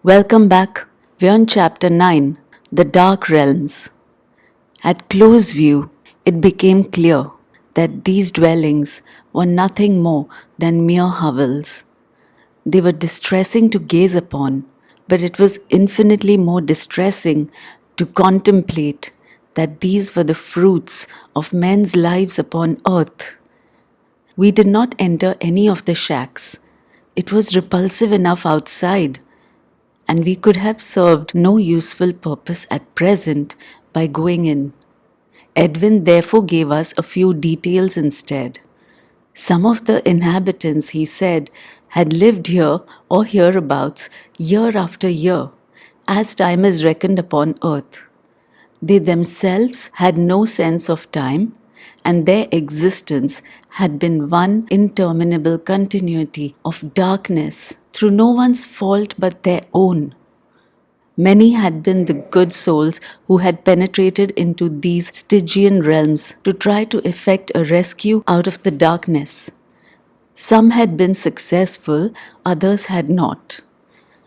Welcome back. We're on Chapter 9, The Dark Realms. At close view, it became clear that these dwellings were nothing more than mere hovels. They were distressing to gaze upon, but it was infinitely more distressing to contemplate that these were the fruits of men's lives upon earth. We did not enter any of the shacks. It was repulsive enough outside, and we could have served no useful purpose at present by going in. Edwin therefore gave us a few details instead. Some of the inhabitants, he said, had lived here or hereabouts year after year, as time is reckoned upon earth. They themselves had no sense of time, and their existence had been one interminable continuity of darkness through no one's fault but their own. Many had been the good souls who had penetrated into these Stygian realms to try to effect a rescue out of the darkness. Some had been successful, others had not.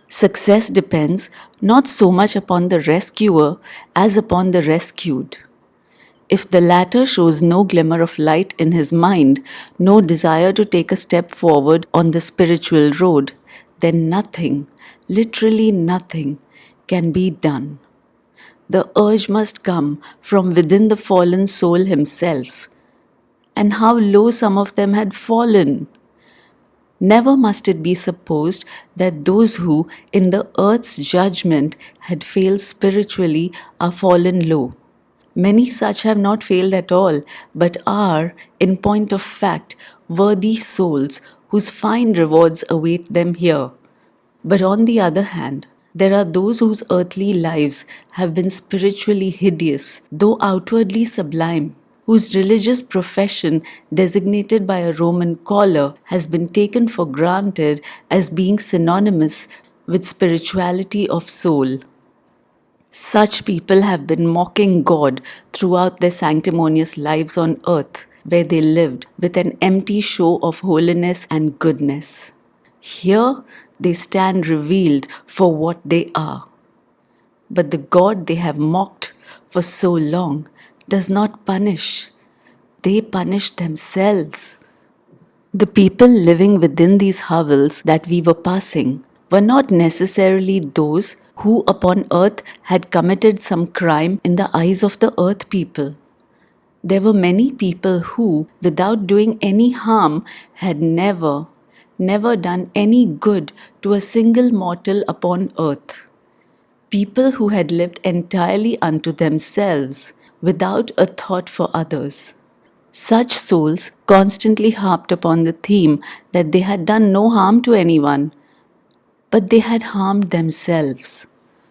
Success depends not so much upon the rescuer as upon the rescued. If the latter shows no glimmer of light in his mind, no desire to take a step forward on the spiritual road, then nothing, literally nothing, can be done. The urge must come from within the fallen soul himself. And how low some of them had fallen! Never must it be supposed that those who, in the earth's judgment, had failed spiritually are fallen low. Many such have not failed at all, but are, in point of fact, worthy souls whose fine rewards await them here. But on the other hand, there are those whose earthly lives have been spiritually hideous, though outwardly sublime, whose religious profession, designated by a Roman collar, has been taken for granted as being synonymous with spirituality of soul. Such people have been mocking God throughout their sanctimonious lives on earth, where they lived with an empty show of holiness and goodness. Here they stand revealed for what they are. But the God they have mocked for so long does not punish. They punish themselves. The people living within these hovels that we were passing were not necessarily those who upon earth had committed some crime in the eyes of the earth people. There were many people who, without doing any harm, had never done any good to a single mortal upon earth. People who had lived entirely unto themselves, without a thought for others. Such souls constantly harped upon the theme that they had done no harm to anyone, but they had harmed themselves.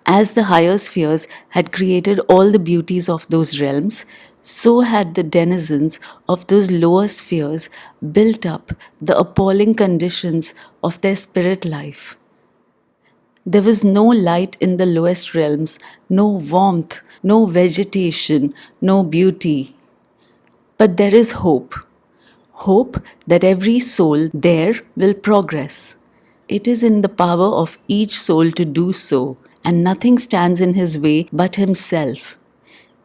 As the higher spheres had created all the beauties of those realms, so had the denizens of those lower spheres built up the appalling conditions of their spirit life. There was no light in the lowest realms, no warmth, no vegetation, no beauty. But there is hope. Hope that every soul there will progress. It is in the power of each soul to do so, and nothing stands in his way but himself.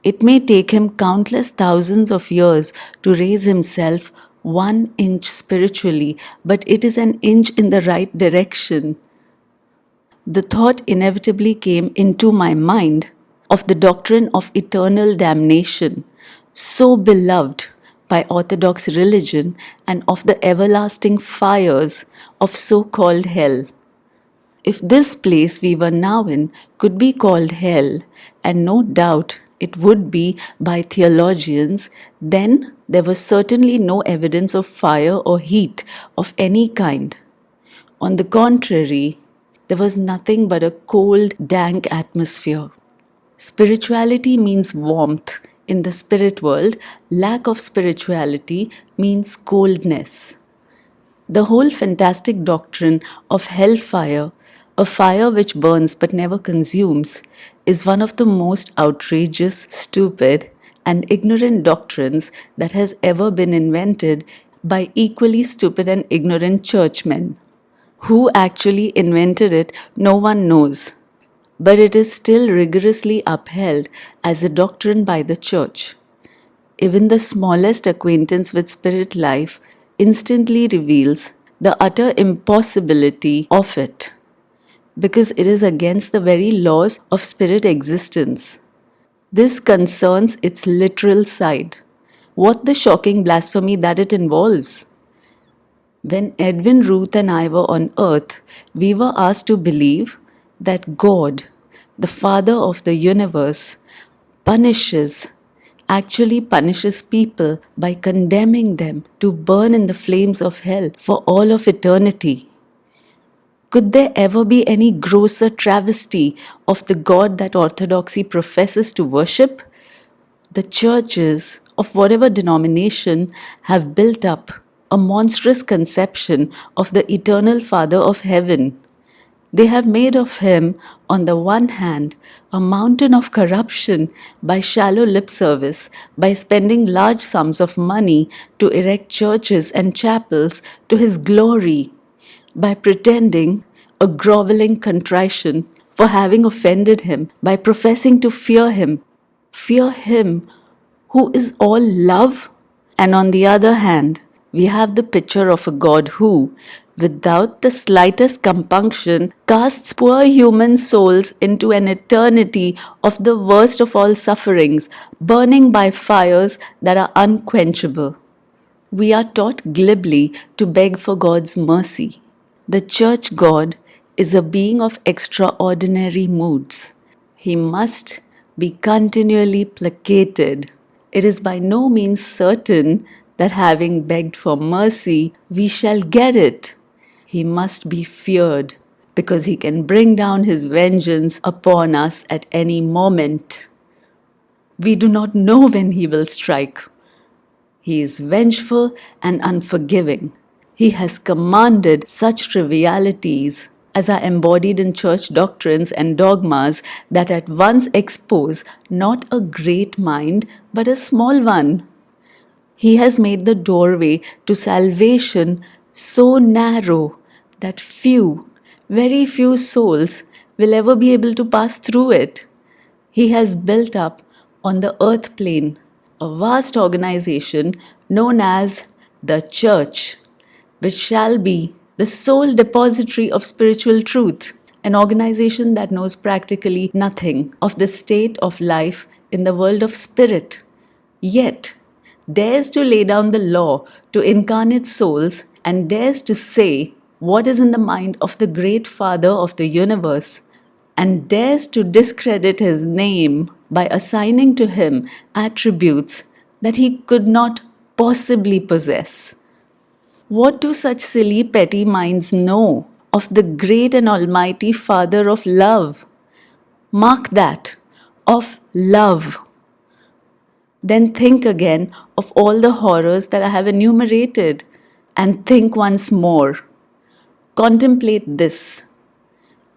It may take him countless thousands of years to raise himself 1 inch spiritually, but it is an inch in the right direction. The thought inevitably came into my mind of the doctrine of eternal damnation, so beloved by orthodox religion, and of the everlasting fires of so-called hell. If this place we were now in could be called hell, and no doubt it would be by theologians, then there was certainly no evidence of fire or heat of any kind. On the contrary, there was nothing but a cold, dank atmosphere. Spirituality means warmth. In the spirit world, lack of spirituality means coldness. The whole fantastic doctrine of hellfire, a fire which burns but never consumes, is one of the most outrageous, stupid, and ignorant doctrines that has ever been invented by equally stupid and ignorant churchmen. Who actually invented it, no one knows. But it is still rigorously upheld as a doctrine by the Church. Even the smallest acquaintance with spirit life instantly reveals the utter impossibility of it, because it is against the very laws of spirit existence. This concerns its literal side. What the shocking blasphemy that it involves! When Edwin, Ruth, and I were on earth, we were asked to believe that God, the Father of the universe, punishes, actually punishes people by condemning them to burn in the flames of hell for all of eternity. Could there ever be any grosser travesty of the God that Orthodoxy professes to worship? The churches of whatever denomination have built up a monstrous conception of the eternal Father of heaven. They have made of him, on the one hand, a mountain of corruption by shallow lip service, by spending large sums of money to erect churches and chapels to his glory, by pretending a groveling contrition for having offended him, by professing to fear him who is all love. And on the other hand, we have the picture of a God who, without the slightest compunction, casts poor human souls into an eternity of the worst of all sufferings, burning by fires that are unquenchable. We are taught glibly to beg for God's mercy. The church God is a being of extraordinary moods. He must be continually placated. It is by no means certain that having begged for mercy, we shall get it. He must be feared, because he can bring down his vengeance upon us at any moment. We do not know when he will strike. He is vengeful and unforgiving. He has commanded such trivialities as are embodied in church doctrines and dogmas that at once expose not a great mind but a small one. He has made the doorway to salvation so narrow that few, very few souls will ever be able to pass through it. He has built up on the earth plane a vast organization known as the Church, which shall be the sole depository of spiritual truth, an organization that knows practically nothing of the state of life in the world of spirit, yet dares to lay down the law to incarnate souls and dares to say what is in the mind of the great Father of the universe, and dares to discredit his name by assigning to him attributes that he could not possibly possess. What do such silly petty minds know of the great and almighty Father of love? Mark that, of love. Then think again of all the horrors that I have enumerated, and think once more. Contemplate this: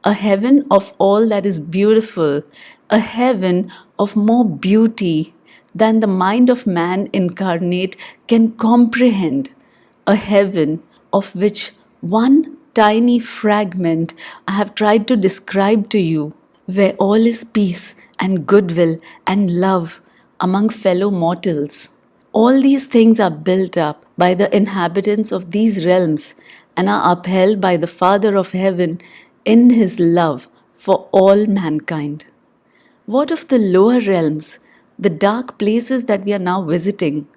a heaven of all that is beautiful, a heaven of more beauty than the mind of man incarnate can comprehend, a heaven of which one tiny fragment I have tried to describe to you, where all is peace and goodwill and love among fellow mortals. All these things are built up by the inhabitants of these realms and are upheld by the Father of heaven in his love for all mankind. What of the lower realms, the dark places that we are now visiting?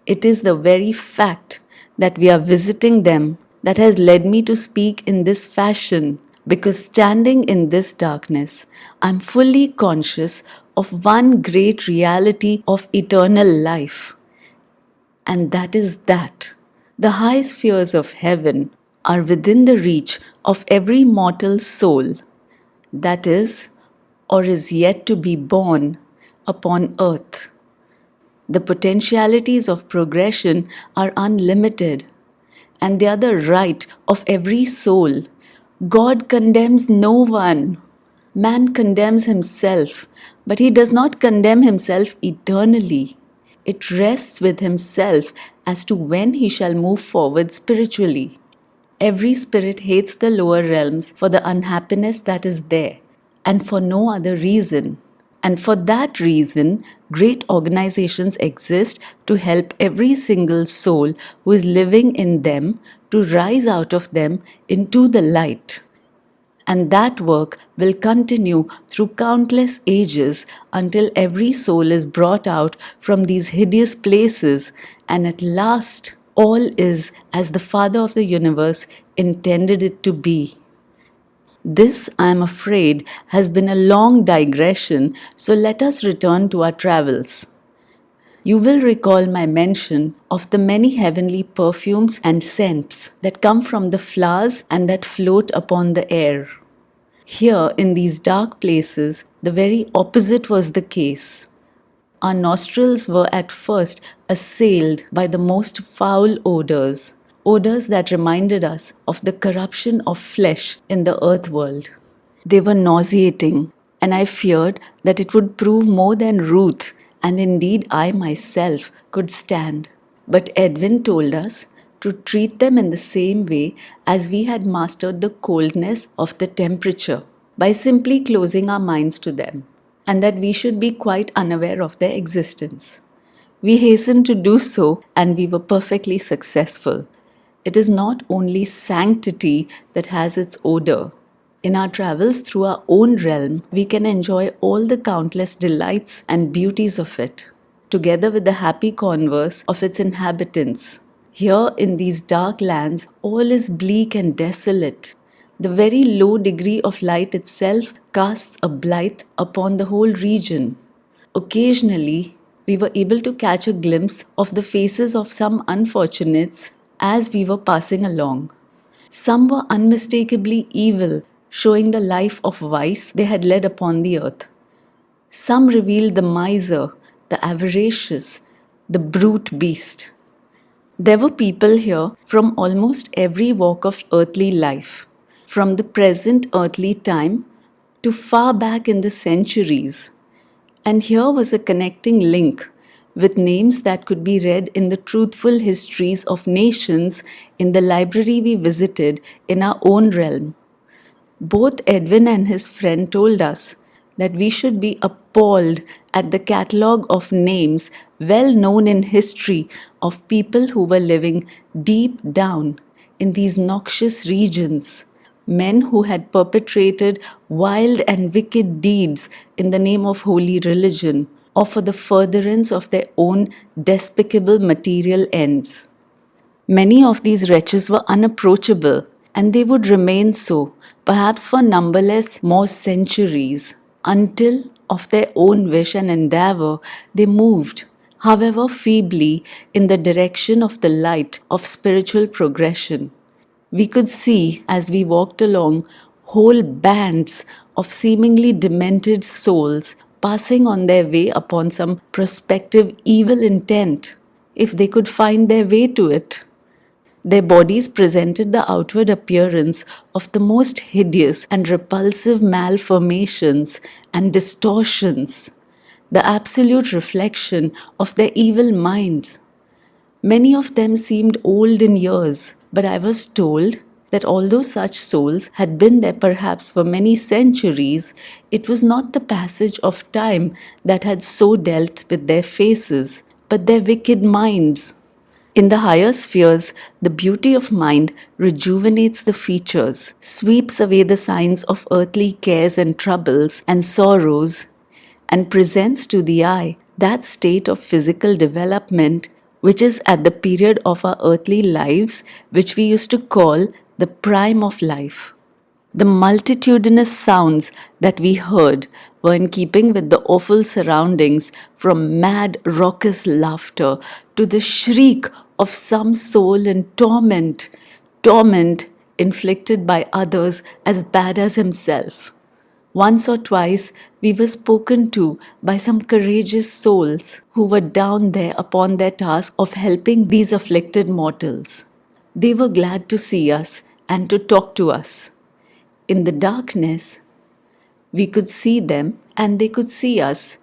It is the very fact that we are visiting them that has led me to speak in this fashion, because standing in this darkness, I am fully conscious of one great reality of eternal life. And that is that the high spheres of heaven are within the reach of every mortal soul that is or is yet to be born upon earth. The potentialities of progression are unlimited, and they are the right of every soul. God condemns no one. Man condemns himself, but he does not condemn himself eternally. It rests with himself as to when he shall move forward spiritually. Every spirit hates the lower realms for the unhappiness that is there, and for no other reason. And for that reason, great organizations exist to help every single soul who is living in them to rise out of them into the light. And that work will continue through countless ages until every soul is brought out from these hideous places, and at last all is as the Father of the universe intended it to be. This, I am afraid, has been a long digression, so let us return to our travels. You will recall my mention of the many heavenly perfumes and scents that come from the flowers and that float upon the air. Here, in these dark places, the very opposite was the case. Our nostrils were at first assailed by the most foul odors, odors that reminded us of the corruption of flesh in the earth world. They were nauseating, and I feared that it would prove more than Ruth, and indeed I myself, could stand. But Edwin told us to treat them in the same way as we had mastered the coldness of the temperature, by simply closing our minds to them, and that we should be quite unaware of their existence. We hastened to do so, and we were perfectly successful. It is not only sanctity that has its odor. In our travels through our own realm, we can enjoy all the countless delights and beauties of it, together with the happy converse of its inhabitants. Here in these dark lands, all is bleak and desolate. The very low degree of light itself casts a blight upon the whole region. Occasionally, we were able to catch a glimpse of the faces of some unfortunates as we were passing along. Some were unmistakably evil, showing the life of vice they had led upon the earth. Some revealed the miser, the avaricious, the brute beast. There were people here from almost every walk of earthly life, from the present earthly time to far back in the centuries. And here was a connecting link with names that could be read in the truthful histories of nations in the library we visited in our own realm. Both Edwin and his friend told us that we should be appalled at the catalogue of names well known in history of people who were living deep down in these noxious regions, men who had perpetrated wild and wicked deeds in the name of holy religion or for the furtherance of their own despicable material ends. Many of these wretches were unapproachable, and they would remain so, perhaps for numberless more centuries, until, of their own wish and endeavor, they moved, however feebly, in the direction of the light of spiritual progression. We could see, as we walked along, whole bands of seemingly demented souls passing on their way upon some prospective evil intent, if they could find their way to it. Their bodies presented the outward appearance of the most hideous and repulsive malformations and distortions, the absolute reflection of their evil minds. Many of them seemed old in years, but I was told that although such souls had been there perhaps for many centuries, it was not the passage of time that had so dealt with their faces, but their wicked minds. In the higher spheres, the beauty of mind rejuvenates the features, sweeps away the signs of earthly cares and troubles and sorrows, and presents to the eye that state of physical development which is at the period of our earthly lives which we used to call the prime of life. The multitudinous sounds that we heard were in keeping with the awful surroundings, from mad, raucous laughter to the shriek of some soul in torment, torment inflicted by others as bad as himself. Once or twice we were spoken to by some courageous souls who were down there upon their task of helping these afflicted mortals. They were glad to see us and to talk to us. In the darkness, we could see them and they could see us,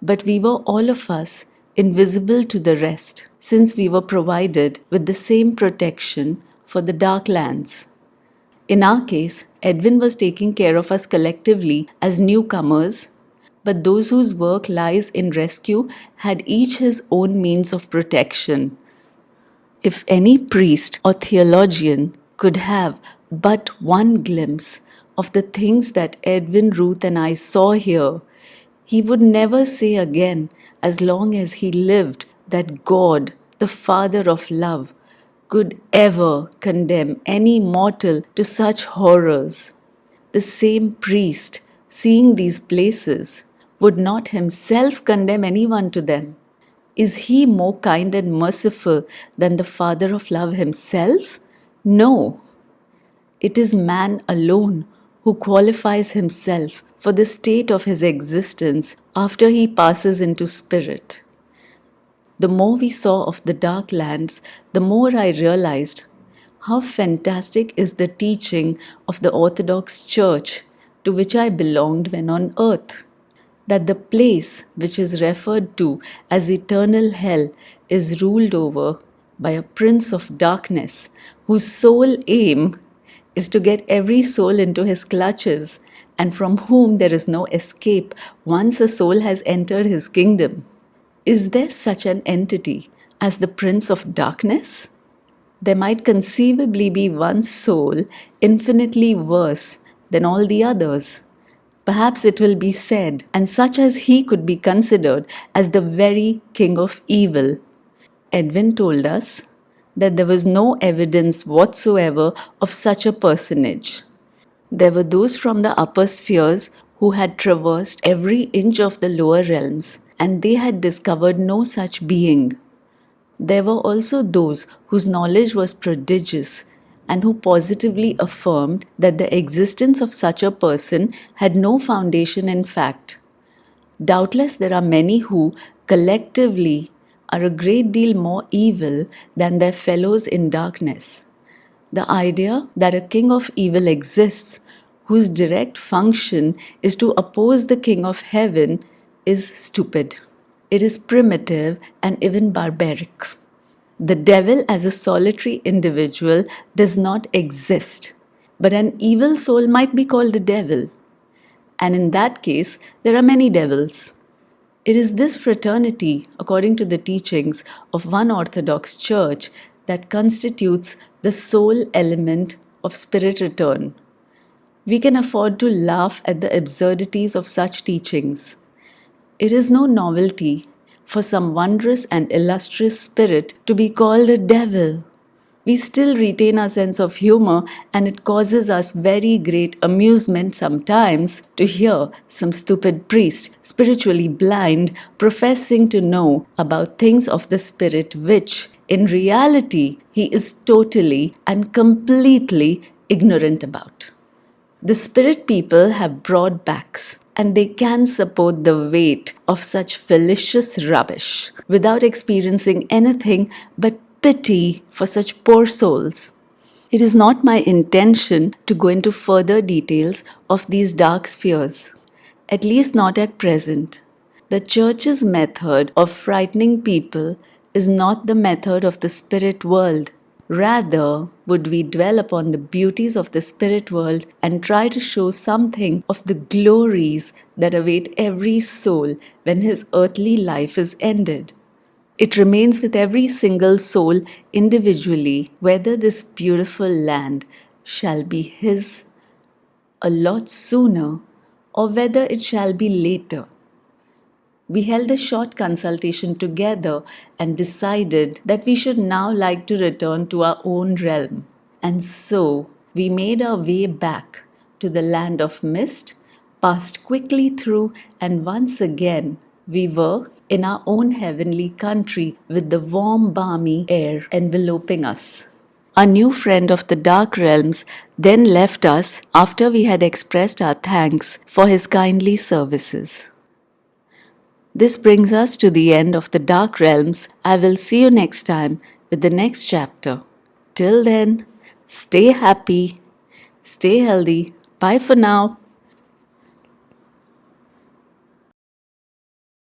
but we were all of us invisible to the rest, since we were provided with the same protection for the dark lands. In our case, Edwin was taking care of us collectively as newcomers, but those whose work lies in rescue had each his own means of protection. If any priest or theologian could have but one glimpse of the things that Edwin, Ruth, and I saw here, he would never say again, as long as he lived, that God, the Father of love, could ever condemn any mortal to such horrors. The same priest, seeing these places, would not himself condemn anyone to them. Is he more kind and merciful than the Father of love himself? No. It is man alone who qualifies himself for the state of his existence after he passes into spirit. The more we saw of the dark lands, the more I realized how fantastic is the teaching of the Orthodox Church to which I belonged when on earth. That the place which is referred to as eternal hell is ruled over by a prince of darkness whose sole aim is to get every soul into his clutches and from whom there is no escape once a soul has entered his kingdom. Is there such an entity as the Prince of Darkness? There might conceivably be one soul infinitely worse than all the others. Perhaps it will be said, and such as he could be considered as the very king of evil. Edwin told us that there was no evidence whatsoever of such a personage. There were those from the upper spheres who had traversed every inch of the lower realms, and they had discovered no such being. There were also those whose knowledge was prodigious and who positively affirmed that the existence of such a person had no foundation in fact. Doubtless there are many who, collectively, are a great deal more evil than their fellows in darkness. The idea that a king of evil exists, whose direct function is to oppose the king of heaven, is stupid. It is primitive and even barbaric. The devil as a solitary individual does not exist, but an evil soul might be called a devil. And in that case, there are many devils. It is this fraternity, according to the teachings of one Orthodox Church, that constitutes the sole element of spirit return. We can afford to laugh at the absurdities of such teachings. It is no novelty for some wondrous and illustrious spirit to be called a devil. We still retain our sense of humor, and it causes us very great amusement sometimes to hear some stupid priest, spiritually blind, professing to know about things of the spirit which, in reality, he is totally and completely ignorant about. The spirit people have broad backs, and they can support the weight of such fallacious rubbish without experiencing anything but pity for such poor souls. It is not my intention to go into further details of these dark spheres, at least not at present. The Church's method of frightening people is not the method of the spirit world. Rather, would we dwell upon the beauties of the spirit world and try to show something of the glories that await every soul when his earthly life is ended. It remains with every single soul individually whether this beautiful land shall be his a lot sooner or whether it shall be later. We held a short consultation together and decided that we should now like to return to our own realm. And so we made our way back to the land of mist, passed quickly through, and once again we were in our own heavenly country with the warm, balmy air enveloping us. Our new friend of the dark realms then left us after we had expressed our thanks for his kindly services. This brings us to the end of the Dark Realms. I will see you next time with the next chapter. Till then, stay happy, stay healthy. Bye for now.